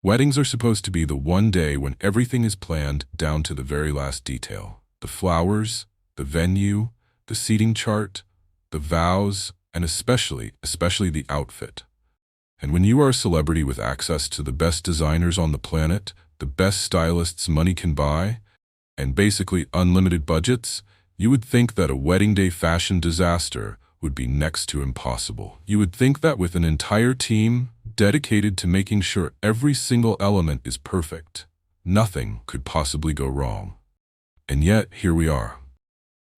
Weddings are supposed to be the one day when everything is planned down to the very last detail. The flowers, the venue, the seating chart, the vows, and especially the outfit. And when you are a celebrity with access to the best designers on the planet, the best stylists money can buy, and basically unlimited budgets, you would think that a wedding day fashion disaster would be next to impossible. You would think that with an entire team dedicated to making sure every single element is perfect, nothing could possibly go wrong. And yet, here we are.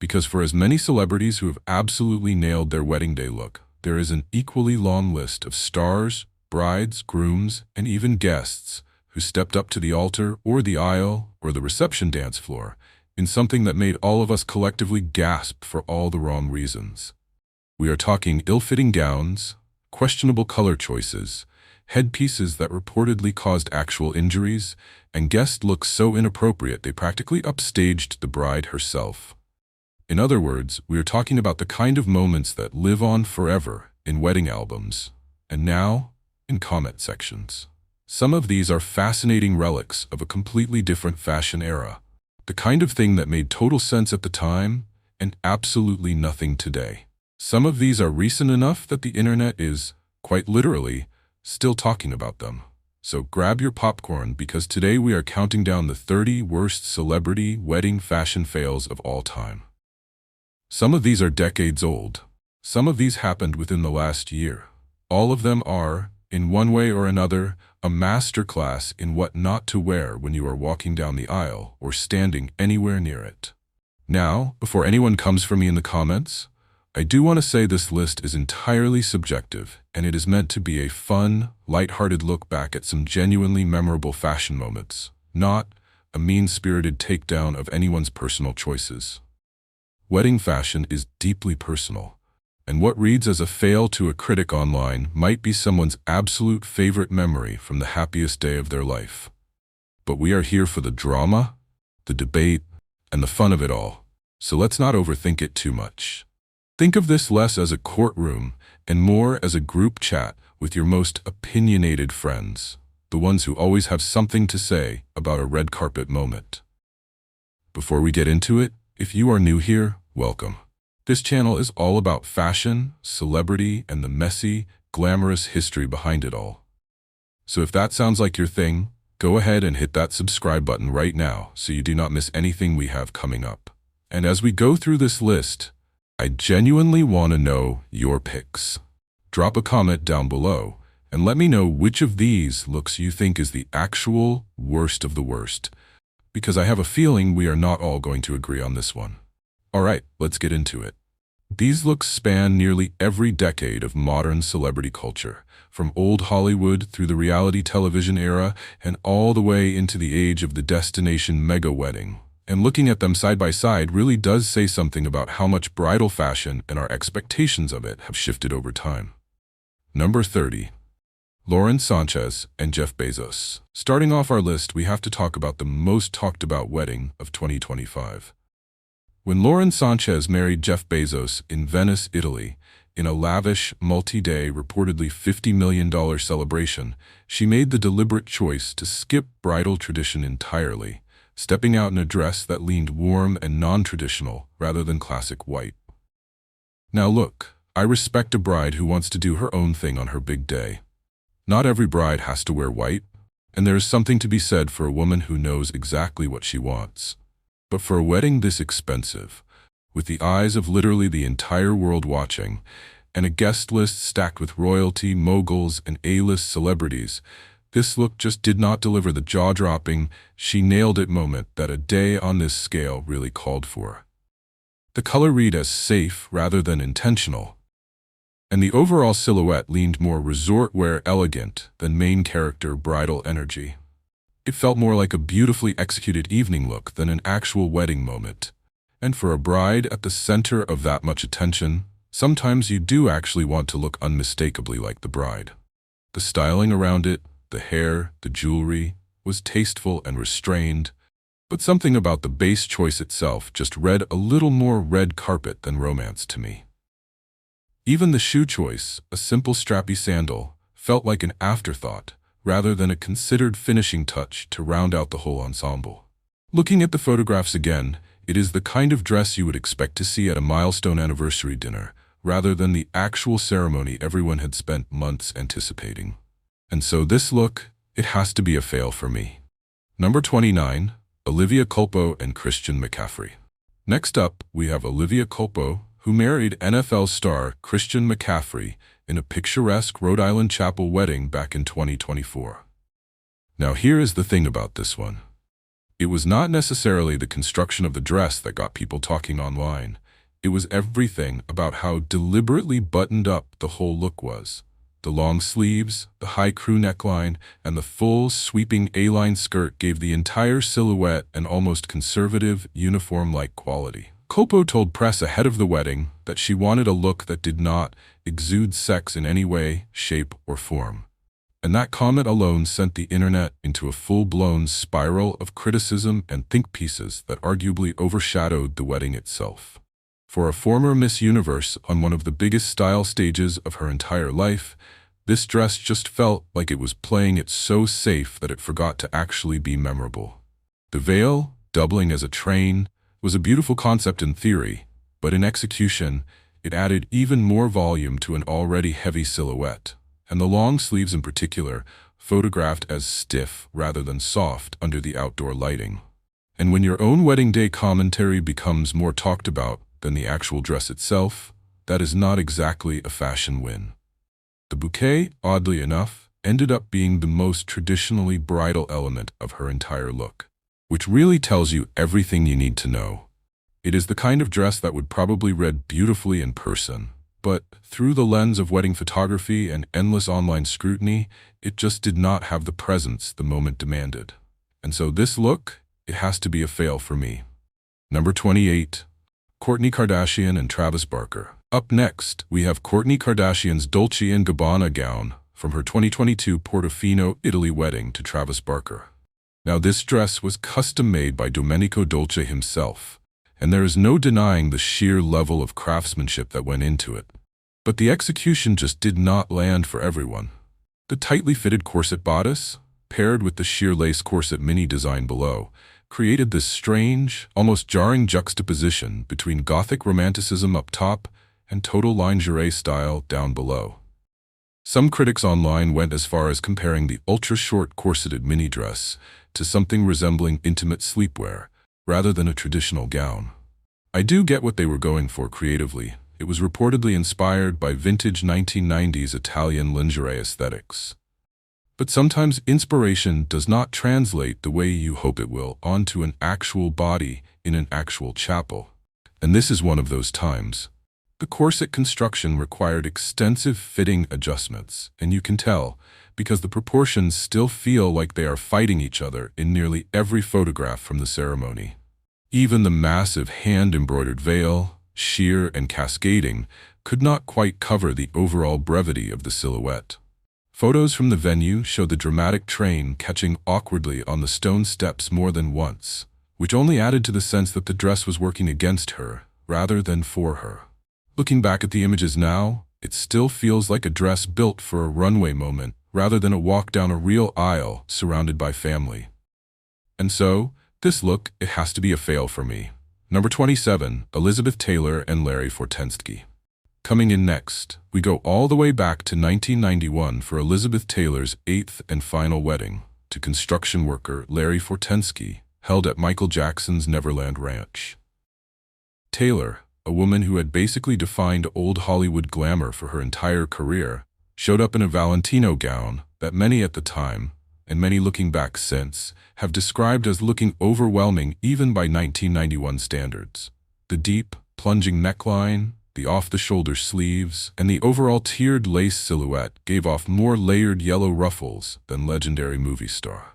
Because for as many celebrities who have absolutely nailed their wedding day look, there is an equally long list of stars, brides, grooms, and even guests who stepped up to the altar or the aisle or the reception dance floor in something that made all of us collectively gasp for all the wrong reasons. We are talking ill-fitting gowns, questionable color choices, headpieces that reportedly caused actual injuries, and guest looks so inappropriate they practically upstaged the bride herself. In other words, we are talking about the kind of moments that live on forever in wedding albums, and now in comment sections. Some of these are fascinating relics of a completely different fashion era, the kind of thing that made total sense at the time and absolutely nothing today. Some of these are recent enough that the internet is, quite literally, still talking about them. So grab your popcorn because today we are counting down the 30 worst celebrity wedding fashion fails of all time. Some of these are decades old. Some of these happened within the last year. All of them are, in one way or another, a masterclass in what not to wear when you are walking down the aisle or standing anywhere near it. Now, before anyone comes for me in the comments, I do want to say this list is entirely subjective, and it is meant to be a fun, lighthearted look back at some genuinely memorable fashion moments, not a mean-spirited takedown of anyone's personal choices. Wedding fashion is deeply personal, and what reads as a fail to a critic online might be someone's absolute favorite memory from the happiest day of their life. But we are here for the drama, the debate, and the fun of it all, so let's not overthink it too much. Think of this less as a courtroom and more as a group chat with your most opinionated friends, the ones who always have something to say about a red carpet moment. Before we get into it, if you are new here, welcome. This channel is all about fashion, celebrity, and the messy, glamorous history behind it all. So if that sounds like your thing, go ahead and hit that subscribe button right now so you do not miss anything we have coming up. And as we go through this list, I genuinely want to know your picks. Drop a comment down below and let me know which of these looks you think is the actual worst of the worst, because I have a feeling we are not all going to agree on this one. Alright, let's get into it. These looks span nearly every decade of modern celebrity culture, from old Hollywood through the reality television era and all the way into the age of the destination mega wedding. And looking at them side by side really does say something about how much bridal fashion and our expectations of it have shifted over time. Number 30. Lauren Sanchez and Jeff Bezos. Starting off our list, we have to talk about the most talked about wedding of 2025. When Lauren Sanchez married Jeff Bezos in Venice, Italy, in a lavish, multi-day, reportedly $50 million celebration, she made the deliberate choice to skip bridal tradition entirely, stepping out in a dress that leaned warm and non-traditional rather than classic white. Now look, I respect a bride who wants to do her own thing on her big day. Not every bride has to wear white, and there is something to be said for a woman who knows exactly what she wants. But for a wedding this expensive, with the eyes of literally the entire world watching, and a guest list stacked with royalty, moguls, and A-list celebrities, this look just did not deliver the jaw-dropping, she-nailed-it moment that a day on this scale really called for. The color read as safe rather than intentional, and the overall silhouette leaned more resort-wear elegant than main character bridal energy. It felt more like a beautifully executed evening look than an actual wedding moment. And for a bride at the center of that much attention, sometimes you do actually want to look unmistakably like the bride. The styling around it, the hair, the jewelry, was tasteful and restrained, but something about the base choice itself just read a little more red carpet than romance to me. Even the shoe choice, a simple strappy sandal, felt like an afterthought, rather than a considered finishing touch to round out the whole ensemble. Looking at the photographs again, it is the kind of dress you would expect to see at a milestone anniversary dinner, rather than the actual ceremony everyone had spent months anticipating. And so this look, it has to be a fail for me. Number 29, Olivia Culpo and Christian McCaffrey. Next up, we have Olivia Culpo, who married NFL star Christian McCaffrey in a picturesque Rhode Island chapel wedding back in 2024. Now here is the thing about this one. It was not necessarily the construction of the dress that got people talking online. It was everything about how deliberately buttoned up the whole look was. The long sleeves, the high crew neckline, and the full, sweeping A-line skirt gave the entire silhouette an almost conservative, uniform-like quality. Culpo told press ahead of the wedding that she wanted a look that did not exude sex in any way, shape, or form. And that comment alone sent the internet into a full-blown spiral of criticism and think pieces that arguably overshadowed the wedding itself. For a former Miss Universe on one of the biggest style stages of her entire life, this dress just felt like it was playing it so safe that it forgot to actually be memorable. The veil, doubling as a train, was a beautiful concept in theory, but in execution, it added even more volume to an already heavy silhouette, and the long sleeves in particular, photographed as stiff rather than soft under the outdoor lighting. And when your own wedding day commentary becomes more talked about than the actual dress itself, that is not exactly a fashion win. The bouquet, oddly enough, ended up being the most traditionally bridal element of her entire look, which really tells you everything you need to know. It is the kind of dress that would probably read beautifully in person, but through the lens of wedding photography and endless online scrutiny, it just did not have the presence the moment demanded. And so this look, it has to be a fail for me. Number 28. Kourtney Kardashian and Travis Barker. Up next, we have Kourtney Kardashian's Dolce & Gabbana gown from her 2022 Portofino, Italy wedding to Travis Barker. Now this dress was custom-made by Domenico Dolce himself, and there is no denying the sheer level of craftsmanship that went into it. But the execution just did not land for everyone. The tightly fitted corset bodice, paired with the sheer lace corset mini design below, created this strange, almost jarring juxtaposition between gothic romanticism up top and total lingerie style down below. Some critics online went as far as comparing the ultra-short corseted mini dress to something resembling intimate sleepwear, rather than a traditional gown. I do get what they were going for creatively. It was reportedly inspired by vintage 1990s Italian lingerie aesthetics. But sometimes inspiration does not translate the way you hope it will onto an actual body in an actual chapel. And this is one of those times. The corset construction required extensive fitting adjustments, and you can tell, because the proportions still feel like they are fighting each other in nearly every photograph from the ceremony. Even the massive hand-embroidered veil, sheer and cascading, could not quite cover the overall brevity of the silhouette. Photos from the venue show the dramatic train catching awkwardly on the stone steps more than once, which only added to the sense that the dress was working against her, rather than for her. Looking back at the images now, it still feels like a dress built for a runway moment, rather than a walk down a real aisle surrounded by family. And so, this look, it has to be a fail for me. Number 27, Elizabeth Taylor and Larry Fortensky. Coming in next, we go all the way back to 1991 for Elizabeth Taylor's 8th and final wedding to construction worker Larry Fortensky, held at Michael Jackson's Neverland Ranch. Taylor, a woman who had basically defined old Hollywood glamour for her entire career, showed up in a Valentino gown that many at the time, and many looking back since, have described as looking overwhelming even by 1991 standards. The deep, plunging neckline, the off-the-shoulder sleeves, and the overall tiered lace silhouette gave off more layered yellow ruffles than legendary movie star.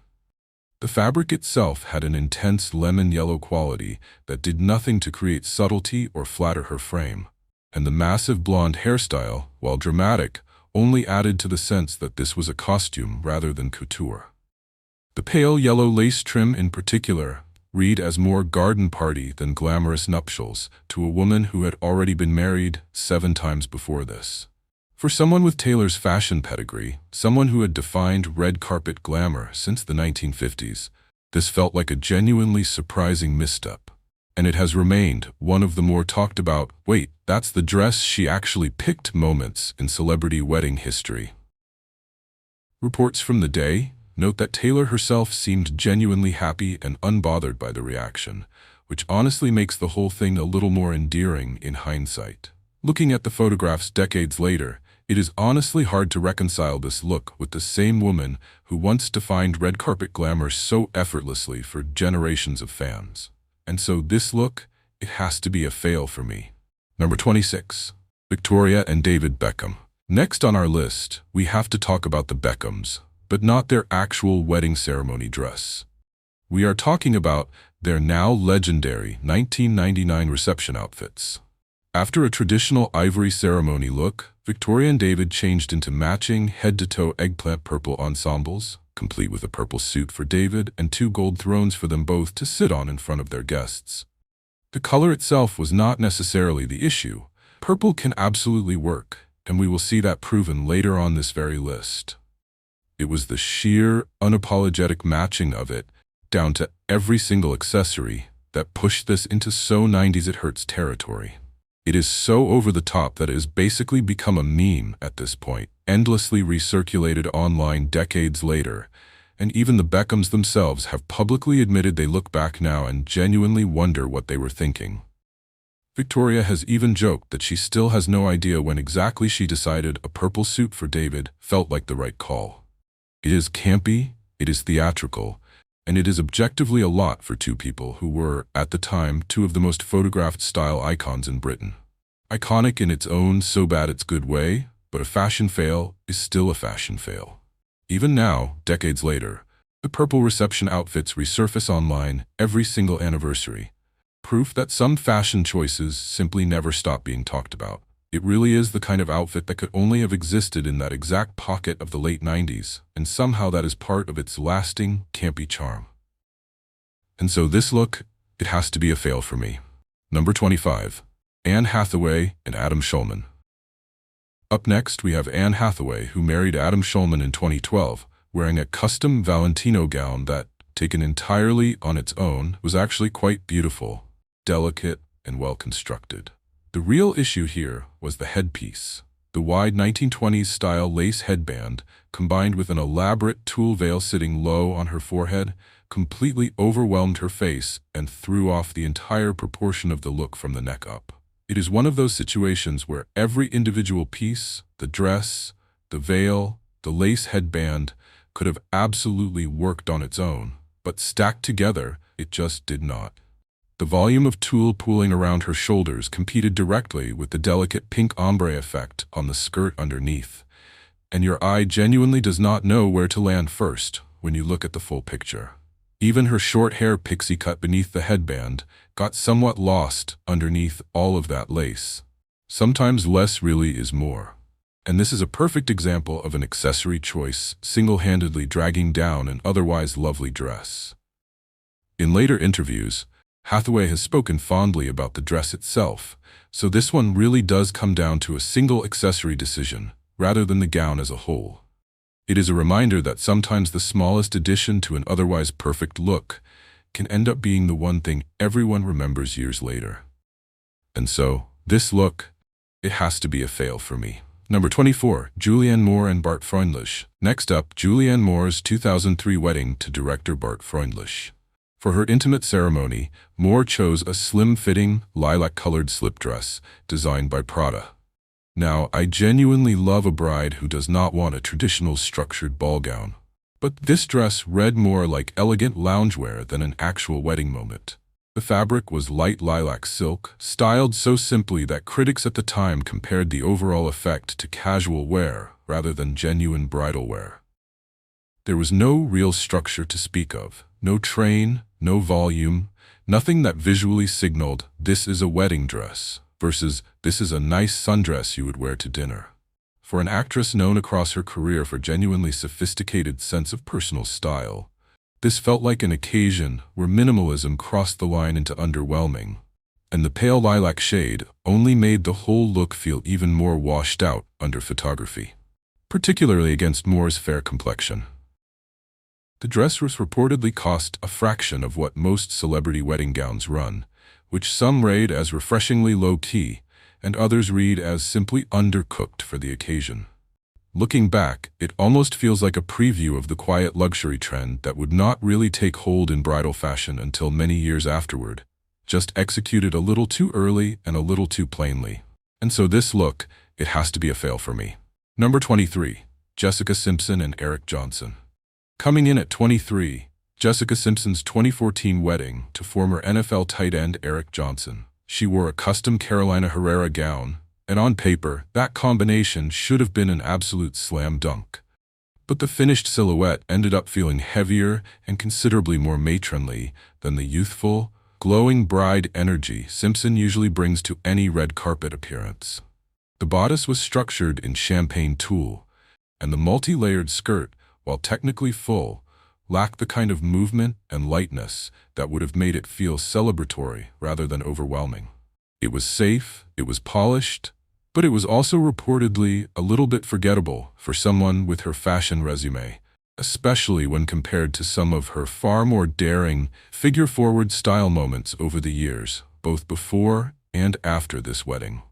The fabric itself had an intense lemon yellow quality that did nothing to create subtlety or flatter her frame, and the massive blonde hairstyle, while dramatic, only added to the sense that this was a costume rather than couture. The pale yellow lace trim in particular read as more garden party than glamorous nuptials to a woman who had already been married 7 times before this. For someone with Taylor's fashion pedigree, someone who had defined red carpet glamour since the 1950s, this felt like a genuinely surprising misstep. And it has remained one of the more talked about, wait, that's the dress she actually picked moments in celebrity wedding history. Reports from the day note that Taylor herself seemed genuinely happy and unbothered by the reaction, which honestly makes the whole thing a little more endearing in hindsight. Looking at the photographs decades later, it is honestly hard to reconcile this look with the same woman who once defined red carpet glamour so effortlessly for generations of fans. And so this look, it has to be a fail for me. Number 26. Victoria and David Beckham. Next on our list, we have to talk about the Beckhams, but not their actual wedding ceremony dress. We are talking about their now legendary 1999 reception outfits. After a traditional ivory ceremony look, Victoria and David changed into matching head-to-toe eggplant purple ensembles, complete with a purple suit for David and 2 gold thrones for them both to sit on in front of their guests. The color itself was not necessarily the issue. Purple can absolutely work, and we will see that proven later on this very list. It was the sheer, unapologetic matching of it, down to every single accessory, that pushed this into so 90s it hurts territory. It is so over the top that it has basically become a meme at this point, endlessly recirculated online decades later, and even the Beckhams themselves have publicly admitted they look back now and genuinely wonder what they were thinking. Victoria has even joked that she still has no idea when exactly she decided a purple suit for David felt like the right call. It is campy, it is theatrical, and it is objectively a lot for 2 people who were, at the time, 2 of the most photographed style icons in Britain. Iconic in its own so bad it's good way, but a fashion fail is still a fashion fail. Even now, decades later, the purple reception outfits resurface online every single anniversary. Proof that some fashion choices simply never stop being talked about. It really is the kind of outfit that could only have existed in that exact pocket of the late 90s, and somehow that is part of its lasting, campy charm. And so this look, it has to be a fail for me. Number 25. Anne Hathaway and Adam Shulman. Up next, we have Anne Hathaway, who married Adam Shulman in 2012, wearing a custom Valentino gown that, taken entirely on its own, was actually quite beautiful, delicate, and well-constructed. The real issue here was the headpiece. The wide 1920s-style lace headband, combined with an elaborate tulle veil sitting low on her forehead, completely overwhelmed her face and threw off the entire proportion of the look from the neck up. It is one of those situations where every individual piece, the dress, the veil, the lace headband, could have absolutely worked on its own, but stacked together, it just did not. The volume of tulle pooling around her shoulders competed directly with the delicate pink ombre effect on the skirt underneath, and your eye genuinely does not know where to land first when you look at the full picture. Even her short hair pixie cut beneath the headband got somewhat lost underneath all of that lace. Sometimes less really is more. And this is a perfect example of an accessory choice single-handedly dragging down an otherwise lovely dress. In later interviews, Hathaway has spoken fondly about the dress itself, so this one really does come down to a single accessory decision, rather than the gown as a whole. It is a reminder that sometimes the smallest addition to an otherwise perfect look can end up being the one thing everyone remembers years later. And so, this look, it has to be a fail for me. Number 24. Julianne Moore and Bart Freundlich. Next up, Julianne Moore's 2003 wedding to director Bart Freundlich. For her intimate ceremony, Moore chose a slim-fitting, lilac-colored slip dress designed by Prada. Now, I genuinely love a bride who does not want a traditional structured ball gown. But this dress read more like elegant loungewear than an actual wedding moment. The fabric was light lilac silk, styled so simply that critics at the time compared the overall effect to casual wear rather than genuine bridal wear. There was no real structure to speak of, no train, no volume, nothing that visually signaled this is a wedding dress versus this is a nice sundress you would wear to dinner. For an actress known across her career for genuinely sophisticated sense of personal style, this felt like an occasion where minimalism crossed the line into underwhelming. and the pale lilac shade only made the whole look feel even more washed out under photography, particularly against Moore's fair complexion. The dress was reportedly cost a fraction of what most celebrity wedding gowns run, which some rate as refreshingly low-key, and others read as simply undercooked for the occasion. Looking back, it almost feels like a preview of the quiet luxury trend that would not really take hold in bridal fashion until many years afterward, just executed a little too early and a little too plainly. And so this look, it has to be a fail for me. Number 23. Jessica Simpson and Eric Johnson. Coming in at 23, Jessica Simpson's 2014 wedding to former NFL tight end Eric Johnson. She wore a custom Carolina Herrera gown, and on paper, that combination should have been an absolute slam dunk. But the finished silhouette ended up feeling heavier and considerably more matronly than the youthful, glowing bride energy Simpson usually brings to any red carpet appearance. The bodice was structured in champagne tulle, and the multi-layered skirt, while technically full, lacked the kind of movement and lightness that would have made it feel celebratory rather than overwhelming. It was safe, it was polished, but it was also reportedly a little bit forgettable for someone with her fashion resume, especially when compared to some of her far more daring, figure-forward style moments over the years, both before and after this wedding.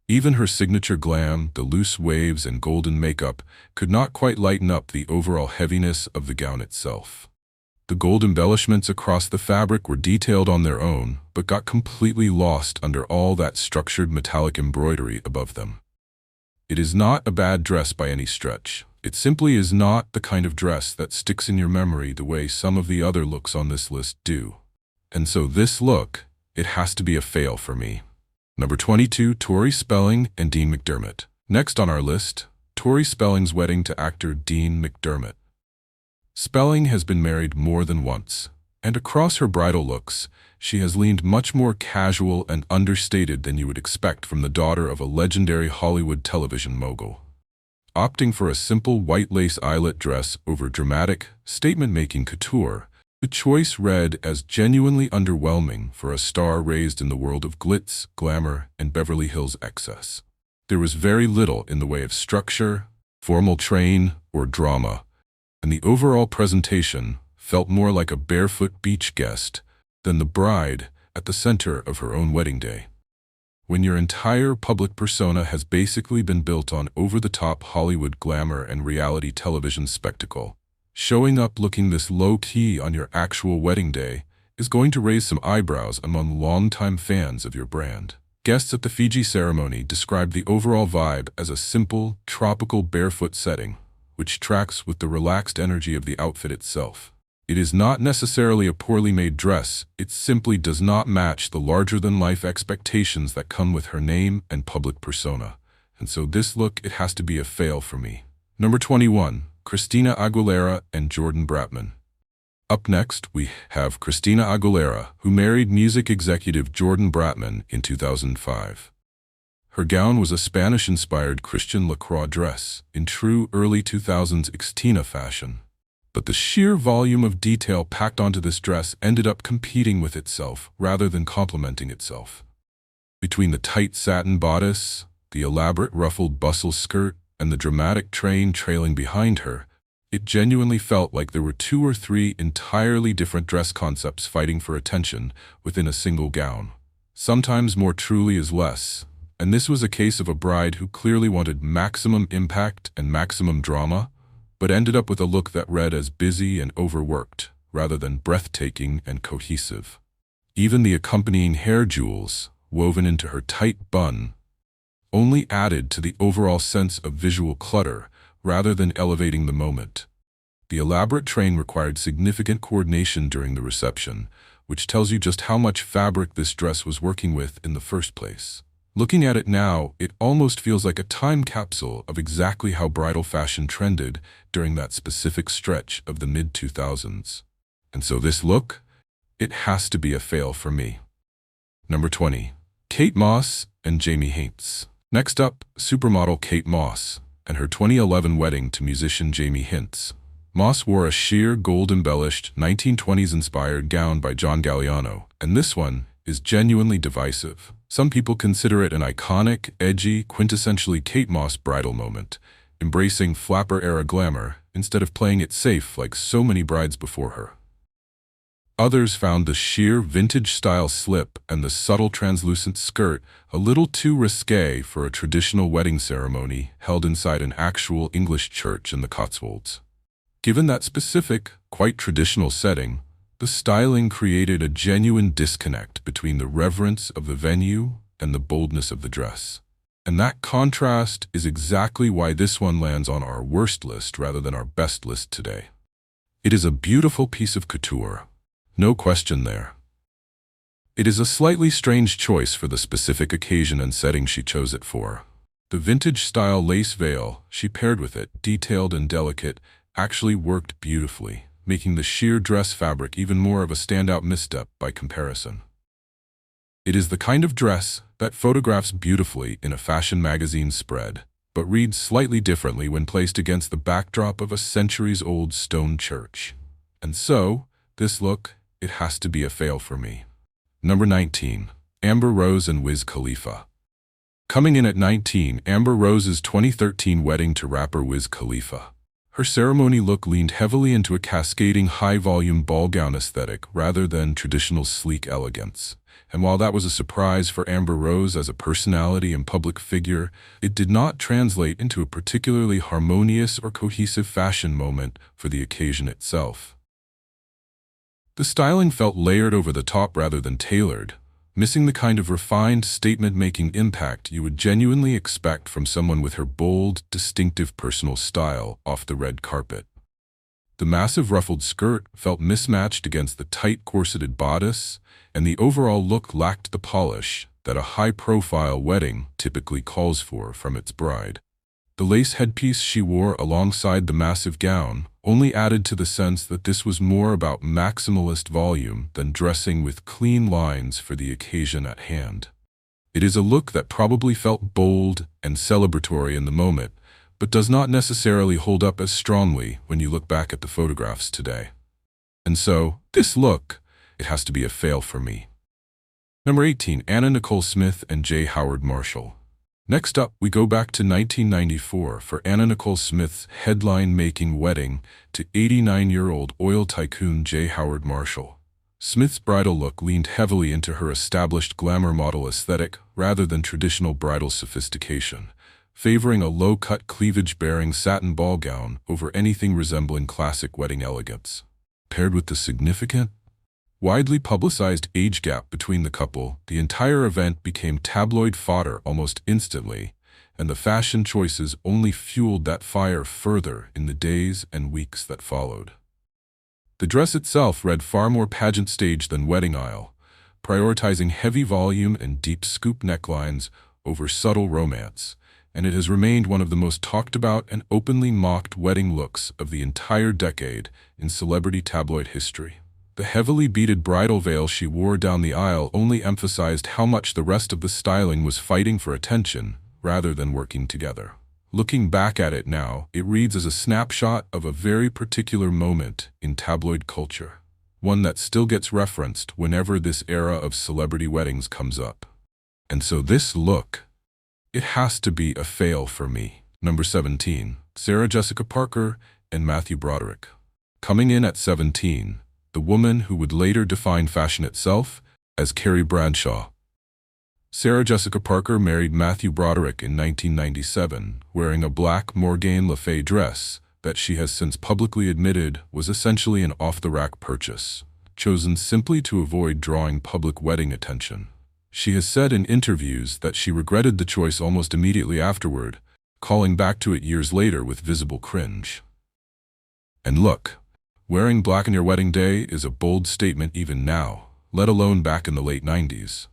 Even her signature glam, the loose waves and golden makeup, could not quite lighten up the overall heaviness of the gown itself. The gold embellishments across the fabric were detailed on their own, but got completely lost under all that structured metallic embroidery above them. It is not a bad dress by any stretch. It simply is not the kind of dress that sticks in your memory the way some of the other looks on this list do. And so this look, it has to be a fail for me. Number 22, Tori Spelling and Dean McDermott. Next on our list, Tori Spelling's wedding to actor Dean McDermott. Spelling has been married more than once, and across her bridal looks, she has leaned much more casual and understated than you would expect from the daughter of a legendary Hollywood television mogul. Opting for a simple white lace eyelet dress over dramatic, statement-making couture, the choice read as genuinely underwhelming for a star raised in the world of glitz, glamour, and Beverly Hills excess. There was very little in the way of structure, formal train, or drama, and the overall presentation felt more like a barefoot beach guest than the bride at the center of her own wedding day. When your entire public persona has basically been built on over-the-top Hollywood glamour and reality television spectacle, showing up looking this low-key on your actual wedding day is going to raise some eyebrows among longtime fans of your brand. Guests at the Fiji ceremony described the overall vibe as a simple, tropical barefoot setting, which tracks with the relaxed energy of the outfit itself. It is not necessarily a poorly made dress, it simply does not match the larger-than-life expectations that come with her name and public persona. And so this look, it has to be a fail for me. Number 21, Christina Aguilera and Jordan Bratman. Up next, we have Christina Aguilera, who married music executive Jordan Bratman in 2005. Her gown was a Spanish-inspired Christian LaCroix dress in true early 2000s Xtina fashion. But the sheer volume of detail packed onto this dress ended up competing with itself rather than complementing itself. Between the tight satin bodice, the elaborate ruffled bustle skirt, and the dramatic train trailing behind her, it genuinely felt like there were 2 or 3 entirely different dress concepts fighting for attention within a single gown. Sometimes more truly is less, and this was a case of a bride who clearly wanted maximum impact and maximum drama, but ended up with a look that read as busy and overworked, rather than breathtaking and cohesive. Even the accompanying hair jewels, woven into her tight bun, only added to the overall sense of visual clutter rather than elevating the moment. The elaborate train required significant coordination during the reception, which tells you just how much fabric this dress was working with in the first place. Looking at it now, it almost feels like a time capsule of exactly how bridal fashion trended during that specific stretch of the mid-2000s. And so this look, it has to be a fail for me. Number 20. Kate Moss and Jamie Hintz. Next up, supermodel Kate Moss and her 2011 wedding to musician Jamie Hintz. Moss wore a sheer gold-embellished 1920s-inspired gown by John Galliano, and this one, is genuinely divisive. Some people consider it an iconic, edgy, quintessentially Kate Moss bridal moment, embracing flapper-era glamour instead of playing it safe like so many brides before her. Others found the sheer vintage-style slip and the subtle translucent skirt a little too risque for a traditional wedding ceremony held inside an actual English church in the Cotswolds. Given that specific, quite traditional setting, the styling created a genuine disconnect between the reverence of the venue and the boldness of the dress. And that contrast is exactly why this one lands on our worst list rather than our best list today. It is a beautiful piece of couture. No question there. It is a slightly strange choice for the specific occasion and setting she chose it for. The vintage-style lace veil she paired with it, detailed and delicate, actually worked beautifully, making the sheer dress fabric even more of a standout misstep by comparison. It is the kind of dress that photographs beautifully in a fashion magazine spread, but reads slightly differently when placed against the backdrop of a centuries-old stone church. And so, this look, it has to be a fail for me. Number 19. Amber Rose and Wiz Khalifa. Coming in at 19, Amber Rose's 2013 wedding to rapper Wiz Khalifa. Her ceremony look leaned heavily into a cascading high-volume ball gown aesthetic rather than traditional sleek elegance. And while that was a surprise for Amber Rose as a personality and public figure, it did not translate into a particularly harmonious or cohesive fashion moment for the occasion itself. The styling felt layered over the top rather than tailored, missing the kind of refined, statement-making impact you would genuinely expect from someone with her bold, distinctive personal style off the red carpet. The massive ruffled skirt felt mismatched against the tight corseted bodice, and the overall look lacked the polish that a high-profile wedding typically calls for from its bride. The lace headpiece she wore alongside the massive gown only added to the sense that this was more about maximalist volume than dressing with clean lines for the occasion at hand. It is a look that probably felt bold and celebratory in the moment, but does not necessarily hold up as strongly when you look back at the photographs today. And so, this look, it has to be a fail for me. Number 18. Anna Nicole Smith and J. Howard Marshall. Next up, we go back to 1994 for Anna Nicole Smith's headline-making wedding to 89-year-old oil tycoon J. Howard Marshall. Smith's bridal look leaned heavily into her established glamour model aesthetic rather than traditional bridal sophistication, favoring a low-cut cleavage-bearing satin ball gown over anything resembling classic wedding elegance. Paired with the significant, widely publicized age gap between the couple, the entire event became tabloid fodder almost instantly, and the fashion choices only fueled that fire further in the days and weeks that followed. The dress itself read far more pageant stage than wedding aisle, prioritizing heavy volume and deep scoop necklines over subtle romance, and it has remained one of the most talked about and openly mocked wedding looks of the entire decade in celebrity tabloid history. The heavily beaded bridal veil she wore down the aisle only emphasized how much the rest of the styling was fighting for attention rather than working together. Looking back at it now, it reads as a snapshot of a very particular moment in tabloid culture, one that still gets referenced whenever this era of celebrity weddings comes up. And so this look, it has to be a fail for me. Number 17. Sarah Jessica Parker and Matthew Broderick. Coming in at 17, the woman who would later define fashion itself as Carrie Bradshaw. Sarah Jessica Parker married Matthew Broderick in 1997, wearing a black Morgane Le Fay dress that she has since publicly admitted was essentially an off-the-rack purchase, chosen simply to avoid drawing public wedding attention. She has said in interviews that she regretted the choice almost immediately afterward, calling back to it years later with visible cringe. And look, wearing black on your wedding day is a bold statement even now, let alone back in the late 90s.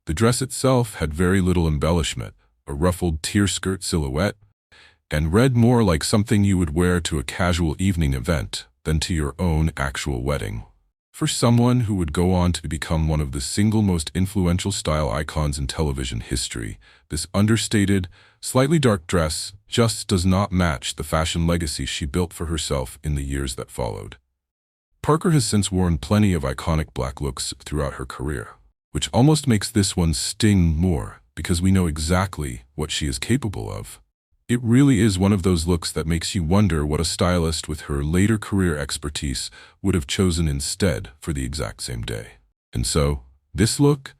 The dress itself had very little embellishment, a ruffled tier skirt silhouette, and read more like something you would wear to a casual evening event than to your own actual wedding. For someone who would go on to become one of the single most influential style icons in television history, this understated, slightly dark dress just does not match the fashion legacy she built for herself in the years that followed. Parker has since worn plenty of iconic black looks throughout her career, which almost makes this one sting more because we know exactly what she is capable of. It really is one of those looks that makes you wonder what a stylist with her later career expertise would have chosen instead for the exact same day. And so, this look,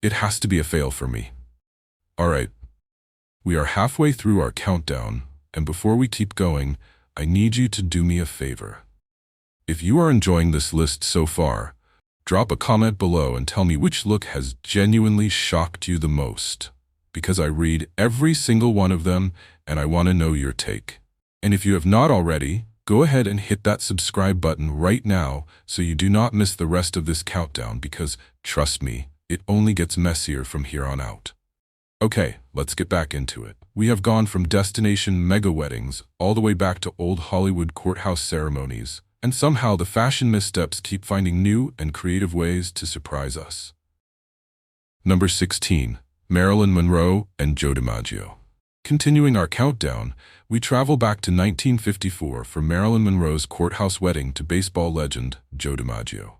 it has to be a fail for me. Alright, we are halfway through our countdown, and before we keep going, I need you to do me a favor. If you are enjoying this list so far, drop a comment below and tell me which look has genuinely shocked you the most, because I read every single one of them and I want to know your take. And if you have not already, go ahead and hit that subscribe button right now so you do not miss the rest of this countdown because, trust me, it only gets messier from here on out. Okay, let's get back into it. We have gone from destination mega weddings all the way back to old Hollywood courthouse ceremonies, and somehow the fashion missteps keep finding new and creative ways to surprise us. Number 16. Marilyn Monroe and Joe DiMaggio. Continuing our countdown, we travel back to 1954 for Marilyn Monroe's courthouse wedding to baseball legend Joe DiMaggio.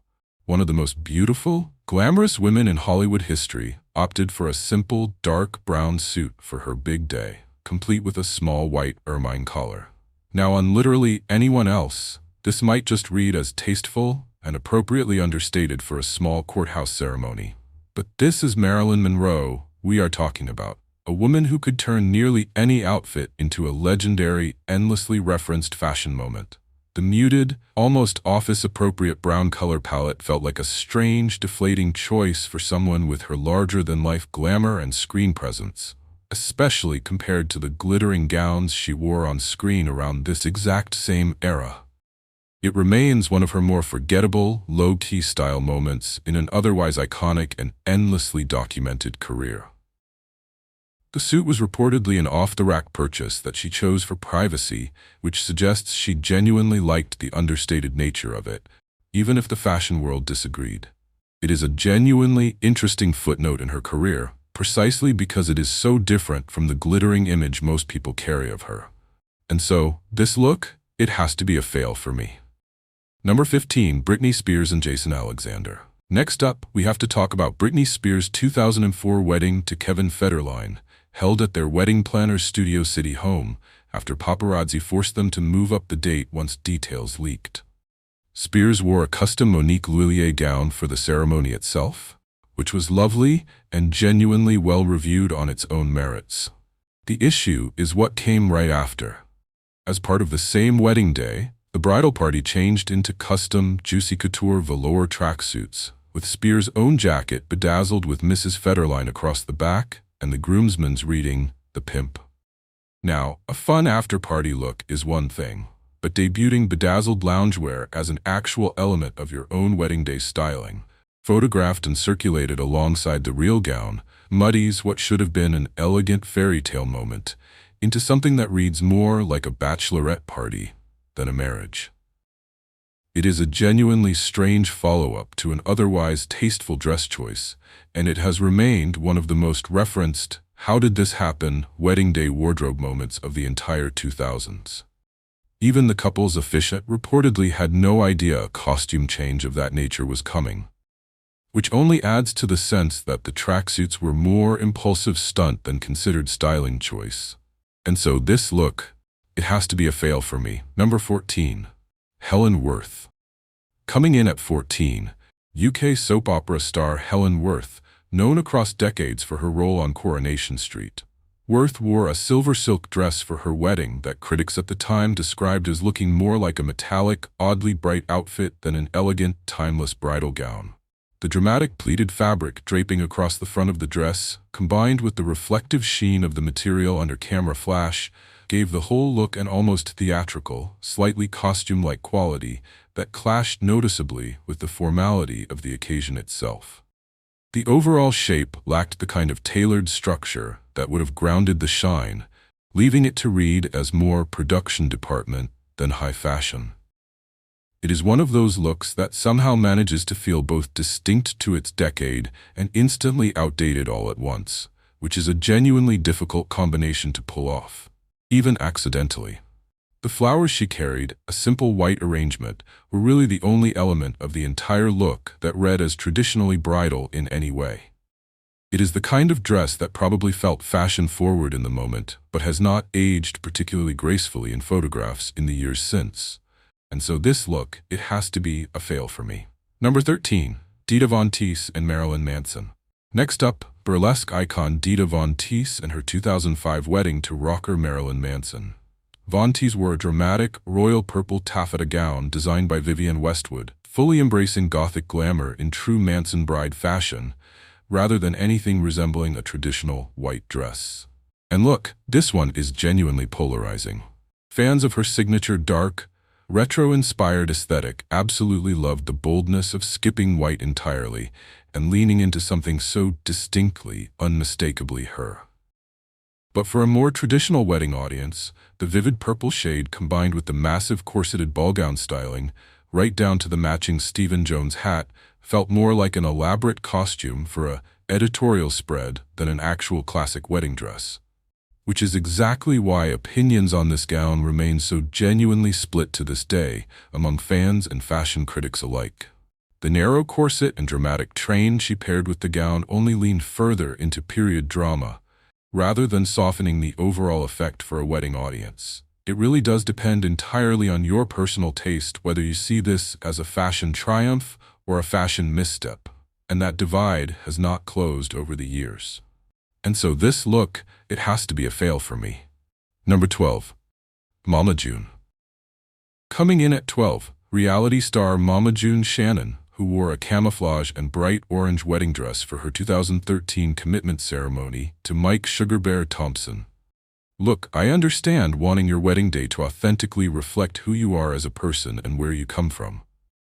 One of the most beautiful, glamorous women in Hollywood history opted for a simple, dark brown suit for her big day, complete with a small white ermine collar. Now, on literally anyone else, this might just read as tasteful and appropriately understated for a small courthouse ceremony. But this is Marilyn Monroe we are talking about, a woman who could turn nearly any outfit into a legendary, endlessly referenced fashion moment. The muted, almost office-appropriate brown color palette felt like a strange, deflating choice for someone with her larger-than-life glamour and screen presence, especially compared to the glittering gowns she wore on screen around this exact same era. It remains one of her more forgettable, low-key style moments in an otherwise iconic and endlessly documented career. The suit was reportedly an off-the-rack purchase that she chose for privacy, which suggests she genuinely liked the understated nature of it, even if the fashion world disagreed. It is a genuinely interesting footnote in her career, precisely because it is so different from the glittering image most people carry of her. And so, this look, it has to be a fail for me. Number 15. Britney Spears and Jason Alexander. Next up, we have to talk about Britney Spears' 2004 wedding to Kevin Federline, held at their wedding planner's Studio City home after paparazzi forced them to move up the date once details leaked. Spears wore a custom Monique Lhuillier gown for the ceremony itself, which was lovely and genuinely well-reviewed on its own merits. The issue is what came right after. As part of the same wedding day, the bridal party changed into custom, juicy couture velour tracksuits, with Spears' own jacket bedazzled with Mrs. Federline across the back and the groomsman's reading, "The Pimp." Now, a fun after-party look is one thing, but debuting bedazzled loungewear as an actual element of your own wedding day styling, photographed and circulated alongside the real gown, muddies what should have been an elegant fairy tale moment into something that reads more like a bachelorette party than a marriage. It is a genuinely strange follow-up to an otherwise tasteful dress choice, and it has remained one of the most referenced "how did this happen" wedding day wardrobe moments of the entire 2000s. Even the couple's officiant reportedly had no idea a costume change of that nature was coming, which only adds to the sense that the tracksuits were more impulsive stunt than considered styling choice. And so this look, it has to be a fail for me. Number 14. Helen Worth. Coming in at 14, UK soap opera star Helen Worth, known across decades for her role on Coronation Street. Worth wore a silver silk dress for her wedding that critics at the time described as looking more like a metallic, oddly bright outfit than an elegant, timeless bridal gown. The dramatic pleated fabric draping across the front of the dress, combined with the reflective sheen of the material under camera flash, gave the whole look an almost theatrical, slightly costume-like quality that clashed noticeably with the formality of the occasion itself. The overall shape lacked the kind of tailored structure that would have grounded the shine, leaving it to read as more production department than high fashion. It is one of those looks that somehow manages to feel both distinct to its decade and instantly outdated all at once, which is a genuinely difficult combination to pull off, even accidentally. The flowers she carried, a simple white arrangement, were really the only element of the entire look that read as traditionally bridal in any way. It is the kind of dress that probably felt fashion-forward in the moment, but has not aged particularly gracefully in photographs in the years since. And so this look, it has to be a fail for me. Number 13. Dita Von Teese and Marilyn Manson. Next up, burlesque icon Dita Von Teese and her 2005 wedding to rocker Marilyn Manson. Von Teese wore a dramatic, royal purple taffeta gown designed by Vivienne Westwood, fully embracing gothic glamour in true Manson bride fashion, rather than anything resembling a traditional white dress. And look, this one is genuinely polarizing. Fans of her signature dark, retro-inspired aesthetic absolutely loved the boldness of skipping white entirely and leaning into something so distinctly, unmistakably her. But for a more traditional wedding audience, the vivid purple shade combined with the massive corseted ball gown styling, right down to the matching Stephen Jones hat, felt more like an elaborate costume for a editorial spread than an actual classic wedding dress. Which is exactly why opinions on this gown remain so genuinely split to this day among fans and fashion critics alike. The narrow corset and dramatic train she paired with the gown only leaned further into period drama, rather than softening the overall effect for a wedding audience. It really does depend entirely on your personal taste whether you see this as a fashion triumph or a fashion misstep, and that divide has not closed over the years. And so this look, it has to be a fail for me. Number 12. Mama June. Coming in at 12, reality star Mama June Shannon, who wore a camouflage and bright orange wedding dress for her 2013 commitment ceremony to Mike Sugar Bear Thompson. Look, I understand wanting your wedding day to authentically reflect who you are as a person and where you come from.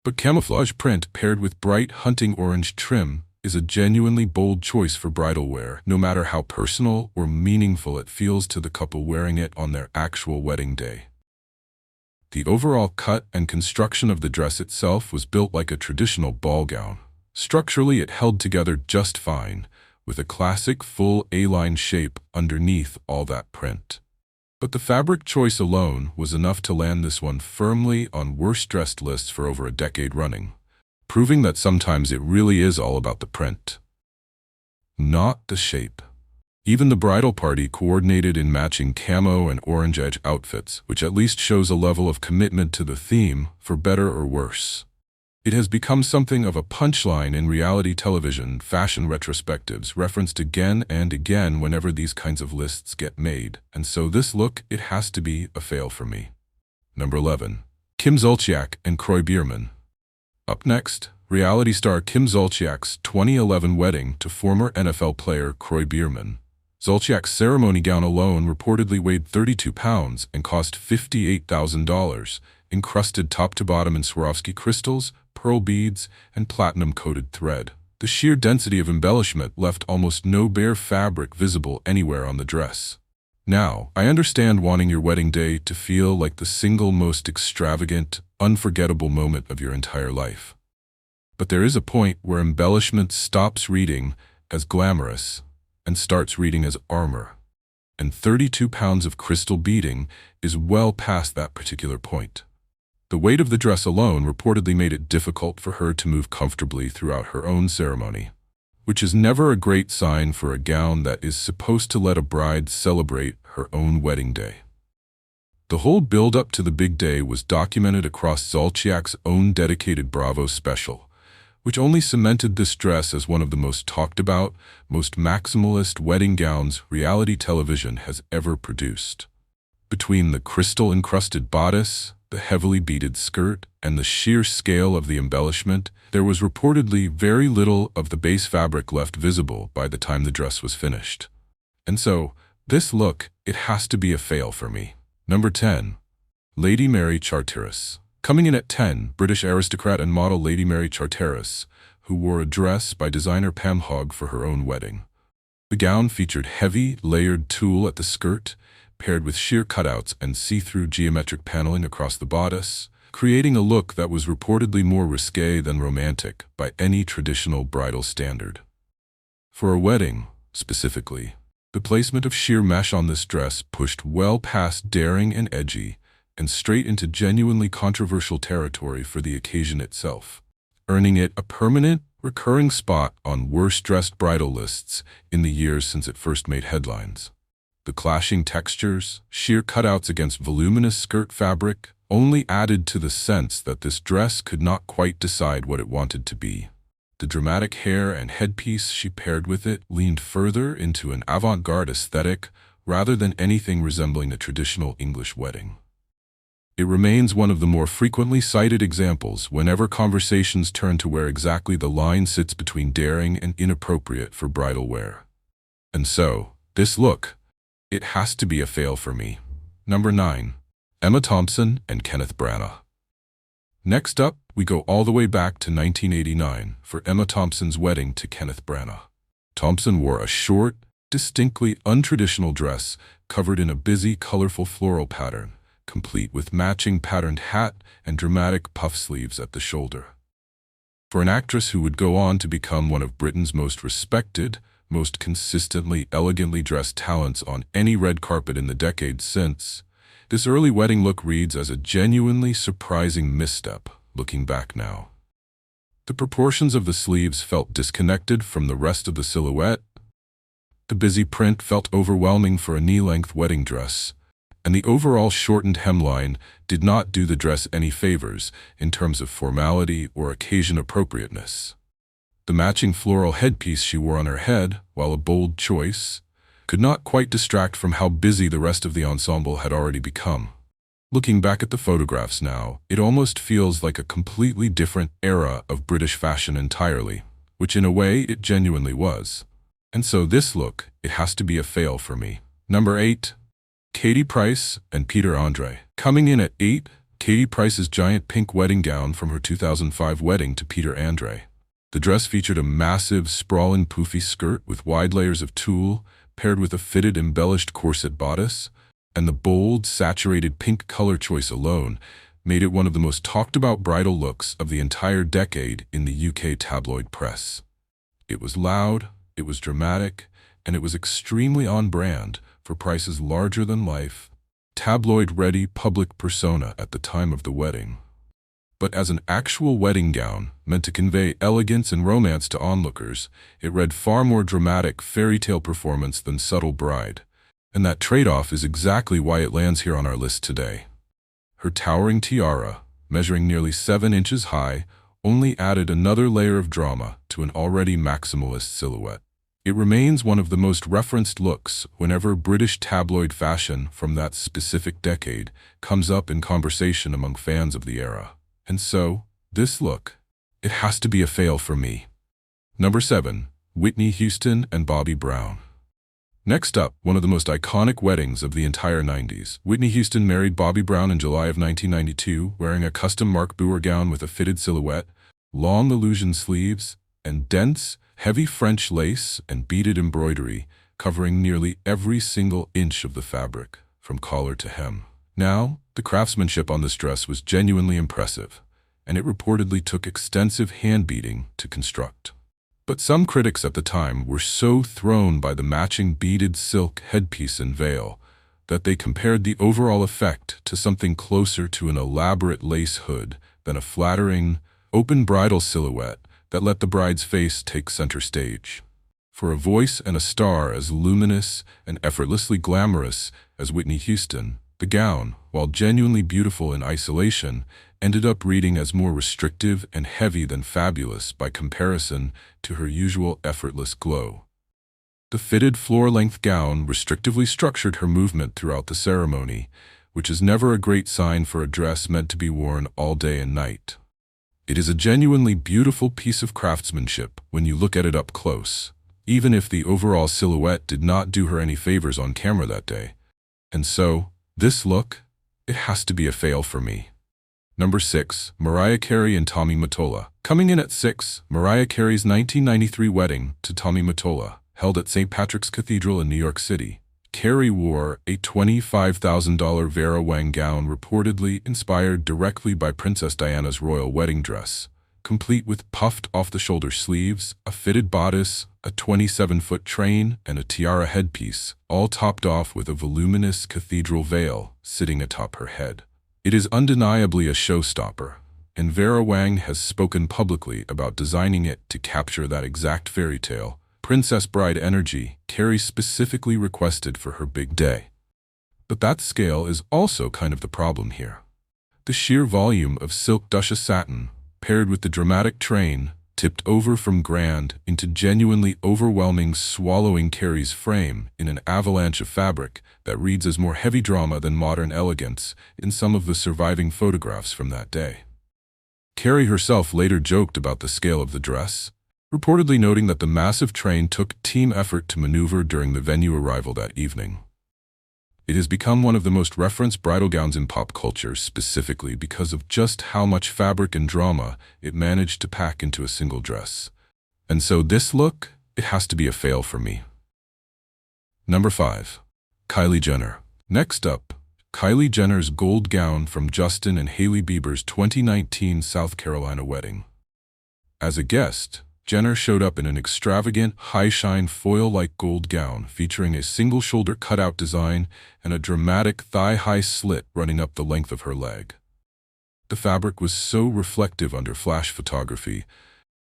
But camouflage print paired with bright hunting orange trim is a genuinely bold choice for bridal wear, no matter how personal or meaningful it feels to the couple wearing it on their actual wedding day. The overall cut and construction of the dress itself was built like a traditional ball gown. Structurally, it held together just fine, with a classic full A-line shape underneath all that print. But the fabric choice alone was enough to land this one firmly on worst-dressed lists for over a decade running, proving that sometimes it really is all about the print, not the shape. Even the bridal party coordinated in matching camo and orange edge outfits, which at least shows a level of commitment to the theme, for better or worse. It has become something of a punchline in reality television fashion retrospectives, referenced again and again whenever these kinds of lists get made, and so this look, it has to be a fail for me. Number 11. Kim Zolciak and Kroy Biermann. Up next, reality star Kim Zolciak's 2011 wedding to former NFL player Kroy Biermann. Zolciak's ceremony gown alone reportedly weighed 32 pounds and cost $58,000, encrusted top to bottom in Swarovski crystals, pearl beads, and platinum-coated thread. The sheer density of embellishment left almost no bare fabric visible anywhere on the dress. Now, I understand wanting your wedding day to feel like the single most extravagant, unforgettable moment of your entire life. But there is a point where embellishment stops reading as glamorous and starts reading as armor. And 32 pounds of crystal beading is well past that particular point. The weight of the dress alone reportedly made it difficult for her to move comfortably throughout her own ceremony, which is never a great sign for a gown that is supposed to let a bride celebrate her own wedding day. The whole build-up to the big day was documented across Zolciak's own dedicated Bravo special, which only cemented this dress as one of the most talked about, most maximalist wedding gowns reality television has ever produced. Between the crystal-encrusted bodice, the heavily beaded skirt, and the sheer scale of the embellishment, there was reportedly very little of the base fabric left visible by the time the dress was finished. And so, this look, it has to be a fail for me. Number 10. Lady Mary Charteris. Coming in at 10, British aristocrat and model Lady Mary Charteris, who wore a dress by designer Pam Hogg for her own wedding. The gown featured heavy, layered tulle at the skirt, paired with sheer cutouts and see-through geometric paneling across the bodice, creating a look that was reportedly more risque than romantic by any traditional bridal standard. For a wedding, specifically, the placement of sheer mesh on this dress pushed well past daring and edgy, and straight into genuinely controversial territory for the occasion itself, earning it a permanent, recurring spot on worst-dressed bridal lists in the years since it first made headlines. The clashing textures, sheer cutouts against voluminous skirt fabric, only added to the sense that this dress could not quite decide what it wanted to be. The dramatic hair and headpiece she paired with it leaned further into an avant-garde aesthetic rather than anything resembling a traditional English wedding. It remains one of the more frequently cited examples whenever conversations turn to where exactly the line sits between daring and inappropriate for bridal wear. And so, this look, it has to be a fail for me. Number 9. Emma Thompson and Kenneth Branagh. Next up, we go all the way back to 1989 for Emma Thompson's wedding to Kenneth Branagh. Thompson wore a short, distinctly untraditional dress covered in a busy, colorful floral pattern, complete with matching patterned hat and dramatic puff sleeves at the shoulder. For an actress who would go on to become one of Britain's most respected, most consistently elegantly dressed talents on any red carpet in the decades since, this early wedding look reads as a genuinely surprising misstep, looking back now. The proportions of the sleeves felt disconnected from the rest of the silhouette. The busy print felt overwhelming for a knee-length wedding dress, and the overall shortened hemline did not do the dress any favors in terms of formality or occasion appropriateness. The matching floral headpiece she wore on her head, while a bold choice, could not quite distract from how busy the rest of the ensemble had already become. Looking back at the photographs now, it almost feels like a completely different era of British fashion entirely, which in a way it genuinely was. And so this look, it has to be a fail for me. Number 8. Katie Price and Peter Andre. Coming in at 8, Katie Price's giant pink wedding gown from her 2005 wedding to Peter Andre. The dress featured a massive, sprawling poofy skirt with wide layers of tulle, paired with a fitted, embellished corset bodice, and the bold, saturated pink color choice alone made it one of the most talked-about bridal looks of the entire decade in the UK tabloid press. It was loud, it was dramatic, and it was extremely on-brand for Price's larger-than-life, tabloid-ready public persona at the time of the wedding. But as an actual wedding gown, meant to convey elegance and romance to onlookers, it read far more dramatic fairy tale performance than subtle bride. And that trade-off is exactly why it lands here on our list today. Her towering tiara, measuring nearly 7 inches high, only added another layer of drama to an already maximalist silhouette. It remains one of the most referenced looks whenever British tabloid fashion from that specific decade comes up in conversation among fans of the era. And so, this look, it has to be a fail for me. Number 7. Whitney Houston and Bobby Brown. Next up, one of the most iconic weddings of the entire 90s. Whitney Houston married Bobby Brown in July of 1992, wearing a custom Mark Boer gown with a fitted silhouette, long illusion sleeves, and dense, heavy French lace and beaded embroidery, covering nearly every single inch of the fabric, from collar to hem. Now, the craftsmanship on this dress was genuinely impressive, and it reportedly took extensive hand-beating to construct. But some critics at the time were so thrown by the matching beaded silk headpiece and veil that they compared the overall effect to something closer to an elaborate lace hood than a flattering, open bridal silhouette that let the bride's face take center stage. For a voice and a star as luminous and effortlessly glamorous as Whitney Houston, the gown, while genuinely beautiful in isolation, ended up reading as more restrictive and heavy than fabulous by comparison to her usual effortless glow. The fitted floor-length gown restrictively structured her movement throughout the ceremony, which is never a great sign for a dress meant to be worn all day and night. It is a genuinely beautiful piece of craftsmanship when you look at it up close, even if the overall silhouette did not do her any favors on camera that day. And so, this look, it has to be a fail for me. Number 6. Mariah Carey and Tommy Mottola. Coming in at 6, Mariah Carey's 1993 wedding to Tommy Mottola, held at St. Patrick's Cathedral in New York City. Carey wore a $25,000 Vera Wang gown reportedly inspired directly by Princess Diana's royal wedding dress, complete with puffed off-the-shoulder sleeves, a fitted bodice, a 27-foot train, and a tiara headpiece, all topped off with a voluminous cathedral veil sitting atop her head. It is undeniably a showstopper, and Vera Wang has spoken publicly about designing it to capture that exact fairy tale, princess bride energy Carrie specifically requested for her big day. But that scale is also kind of the problem here. The sheer volume of silk Dusha satin, paired with the dramatic train, tipped over from grand into genuinely overwhelming, swallowing Carrie's frame in an avalanche of fabric that reads as more heavy drama than modern elegance in some of the surviving photographs from that day. Carrie herself later joked about the scale of the dress, reportedly noting that the massive train took team effort to maneuver during the venue arrival that evening. It has become one of the most referenced bridal gowns in pop culture, specifically because of just how much fabric and drama it managed to pack into a single dress. And so this look, it has to be a fail for me. Number 5. Kylie Jenner. Next up, Kylie Jenner's gold gown from Justin and Hailey Bieber's 2019 South Carolina wedding. As a guest, Jenner showed up in an extravagant, high-shine foil-like gold gown featuring a single-shoulder cutout design and a dramatic thigh-high slit running up the length of her leg. The fabric was so reflective under flash photography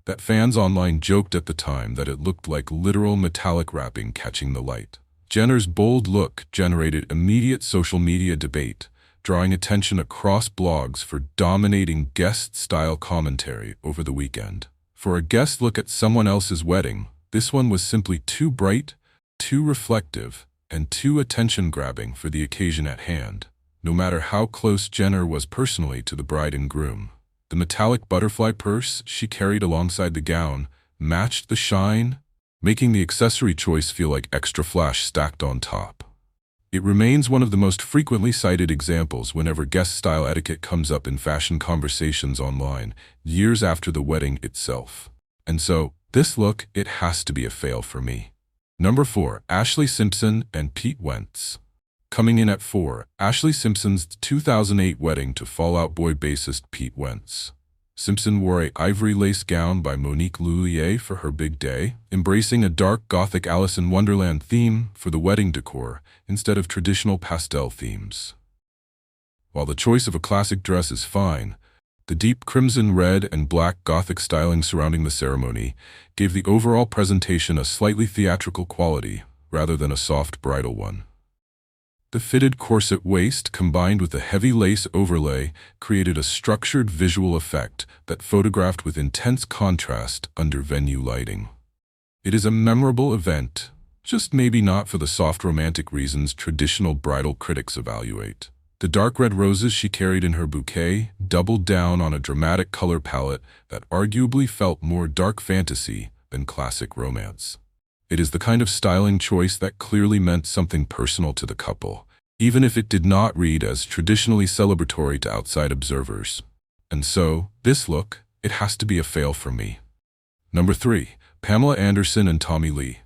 that fans online joked at the time that it looked like literal metallic wrapping catching the light. Jenner's bold look generated immediate social media debate, drawing attention across blogs for dominating guest-style commentary over the weekend. For a guest look at someone else's wedding, this one was simply too bright, too reflective, and too attention-grabbing for the occasion at hand, no matter how close Jenner was personally to the bride and groom. The metallic butterfly purse she carried alongside the gown matched the shine, making the accessory choice feel like extra flash stacked on top. It remains one of the most frequently cited examples whenever guest style etiquette comes up in fashion conversations online, years after the wedding itself. And so, this look, it has to be a fail for me. Number 4. Ashlee Simpson and Pete Wentz. Coming in at 4, Ashlee Simpson's 2008 wedding to Fall Out Boy bassist Pete Wentz. Simpson wore a ivory lace gown by Monique Lhuillier for her big day, embracing a dark gothic Alice in Wonderland theme for the wedding decor instead of traditional pastel themes. While the choice of a classic dress is fine, the deep crimson red and black gothic styling surrounding the ceremony gave the overall presentation a slightly theatrical quality rather than a soft bridal one. The fitted corset waist combined with a heavy lace overlay created a structured visual effect that photographed with intense contrast under venue lighting. It is a memorable event, just maybe not for the soft romantic reasons traditional bridal critics evaluate. The dark red roses she carried in her bouquet doubled down on a dramatic color palette that arguably felt more dark fantasy than classic romance. It is the kind of styling choice that clearly meant something personal to the couple, even if it did not read as traditionally celebratory to outside observers. And so, this look, it has to be a fail for me. Number 3. Pamela Anderson and Tommy Lee.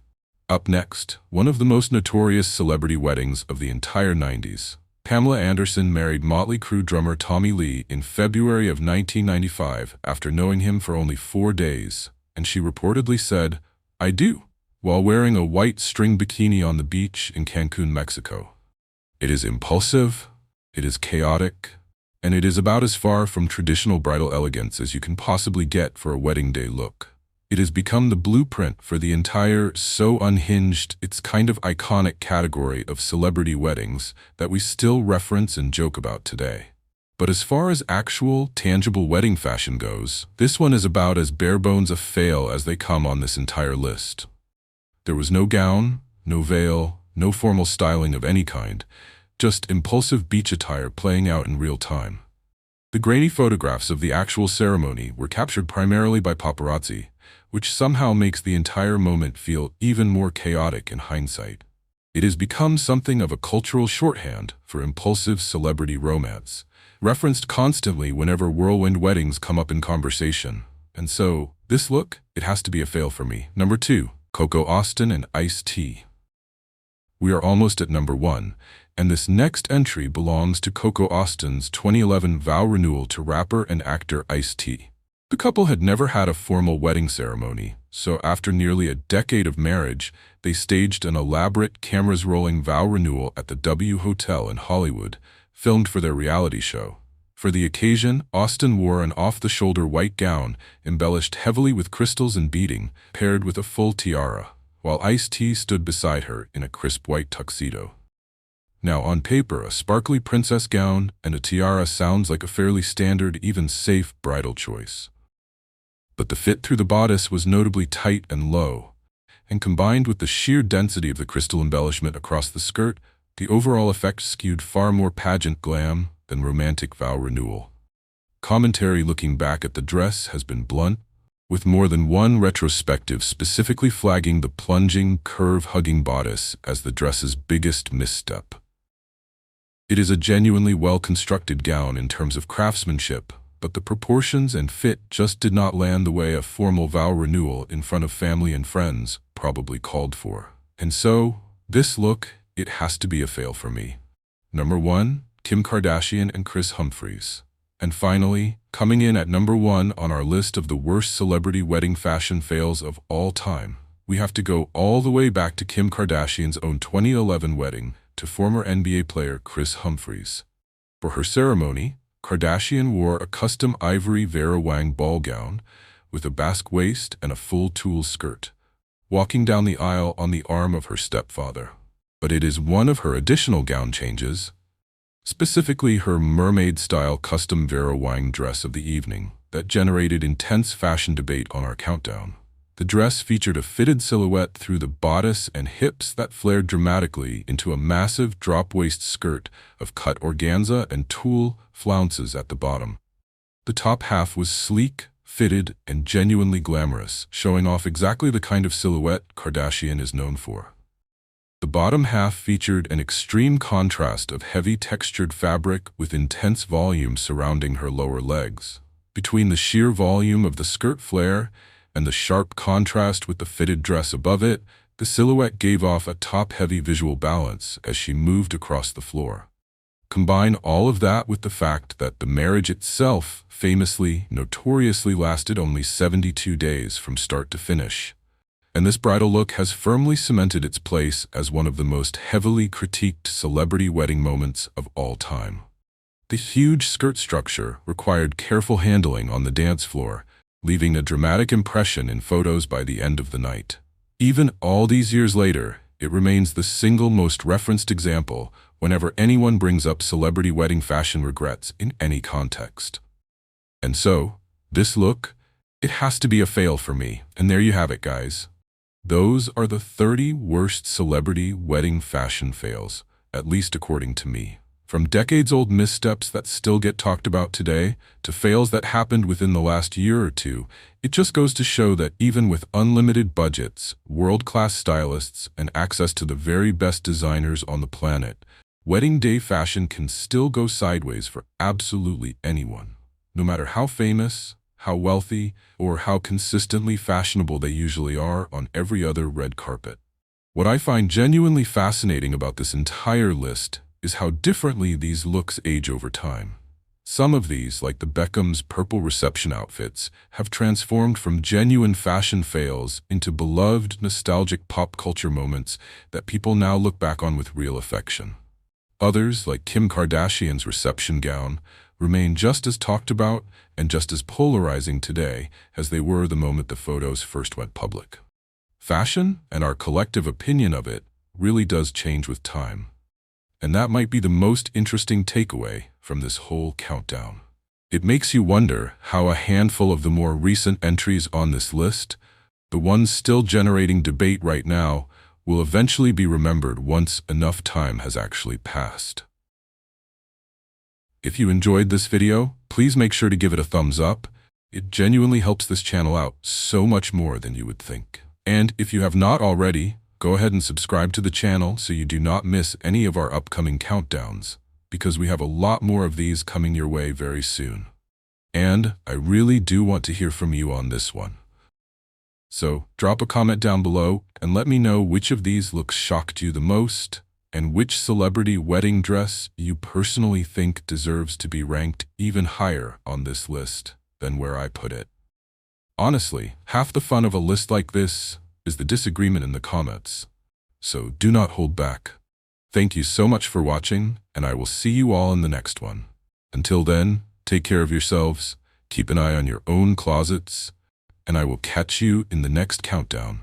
Up next, one of the most notorious celebrity weddings of the entire 90s. Pamela Anderson married Motley Crue drummer Tommy Lee in February of 1995 after knowing him for only 4 days, and she reportedly said, "I do," while wearing a white string bikini on the beach in Cancun, Mexico. It is impulsive, it is chaotic, and it is about as far from traditional bridal elegance as you can possibly get for a wedding day look. It has become the blueprint for the entire so unhinged, it's kind of iconic category of celebrity weddings that we still reference and joke about today. But as far as actual, tangible wedding fashion goes, this one is about as bare bones a fail as they come on this entire list. There was no gown, no veil, no formal styling of any kind, just impulsive beach attire playing out in real time. The grainy photographs of the actual ceremony were captured primarily by paparazzi, which somehow makes the entire moment feel even more chaotic in hindsight. It has become something of a cultural shorthand for impulsive celebrity romance, referenced constantly whenever whirlwind weddings come up in conversation. And so, this look, it has to be a fail for me. Number 2. Coco Austin and Ice-T. We are almost at number 1, and this next entry belongs to Coco Austin's 2011 vow renewal to rapper and actor Ice-T. The couple had never had a formal wedding ceremony, so after nearly a decade of marriage, they staged an elaborate cameras-rolling vow renewal at the W Hotel in Hollywood, filmed for their reality show. For the occasion, Austin wore an off-the-shoulder white gown, embellished heavily with crystals and beading, paired with a full tiara, while Teese stood beside her in a crisp white tuxedo. Now, on paper, a sparkly princess gown and a tiara sounds like a fairly standard, even safe bridal choice. But the fit through the bodice was notably tight and low, and combined with the sheer density of the crystal embellishment across the skirt, the overall effect skewed far more pageant glam than romantic vow renewal. Commentary looking back at the dress has been blunt, with more than one retrospective specifically flagging the plunging, curve-hugging bodice as the dress's biggest misstep. It is a genuinely well-constructed gown in terms of craftsmanship, but the proportions and fit just did not land the way a formal vow renewal in front of family and friends probably called for. And so, this look, it has to be a fail for me. Number 1, Kim Kardashian and Kris Humphries. And finally, coming in at number 1 on our list of the worst celebrity wedding fashion fails of all time, we have to go all the way back to Kim Kardashian's own 2011 wedding to former NBA player Kris Humphries. For her ceremony, Kardashian wore a custom ivory Vera Wang ball gown with a basque waist and a full tulle skirt, walking down the aisle on the arm of her stepfather. But it is one of her additional gown changes, specifically her mermaid-style custom Vera Wang dress of the evening, that generated intense fashion debate on our countdown. The dress featured a fitted silhouette through the bodice and hips that flared dramatically into a massive drop-waist skirt of cut organza and tulle flounces at the bottom. The top half was sleek, fitted, and genuinely glamorous, showing off exactly the kind of silhouette Kardashian is known for. The bottom half featured an extreme contrast of heavy textured fabric with intense volume surrounding her lower legs. Between the sheer volume of the skirt flare and the sharp contrast with the fitted dress above it, the silhouette gave off a top-heavy visual balance as she moved across the floor. Combine all of that with the fact that the marriage itself notoriously lasted only 72 days from start to finish, and this bridal look has firmly cemented its place as one of the most heavily critiqued celebrity wedding moments of all time. The huge skirt structure required careful handling on the dance floor, leaving a dramatic impression in photos by the end of the night. Even all these years later, it remains the single most referenced example whenever anyone brings up celebrity wedding fashion regrets in any context. And so, this look, it has to be a fail for me, and there you have it, guys. Those are the 30 worst celebrity wedding fashion fails, at least according to me. From decades-old missteps that still get talked about today, to fails that happened within the last year or two, it just goes to show that even with unlimited budgets, world-class stylists, and access to the very best designers on the planet, wedding day fashion can still go sideways for absolutely anyone, no matter how famous, how wealthy, or how consistently fashionable they usually are on every other red carpet. What I find genuinely fascinating about this entire list is how differently these looks age over time. Some of these, like the Beckham's purple reception outfits, have transformed from genuine fashion fails into beloved, nostalgic pop culture moments that people now look back on with real affection. Others, like Kim Kardashian's reception gown, remain just as talked about and just as polarizing today as they were the moment the photos first went public. Fashion, and our collective opinion of it, really does change with time. And that might be the most interesting takeaway from this whole countdown. It makes you wonder how a handful of the more recent entries on this list, the ones still generating debate right now, will eventually be remembered once enough time has actually passed. If you enjoyed this video, please make sure to give it a thumbs up. It genuinely helps this channel out so much more than you would think. And if you have not already, go ahead and subscribe to the channel so you do not miss any of our upcoming countdowns, because we have a lot more of these coming your way very soon. And I really do want to hear from you on this one. So drop a comment down below and let me know which of these looks shocked you the most, and which celebrity wedding dress you personally think deserves to be ranked even higher on this list than where I put it. Honestly, half the fun of a list like this is the disagreement in the comments, so do not hold back. Thank you so much for watching, and I will see you all in the next one. Until then, take care of yourselves, keep an eye on your own closets, and I will catch you in the next countdown.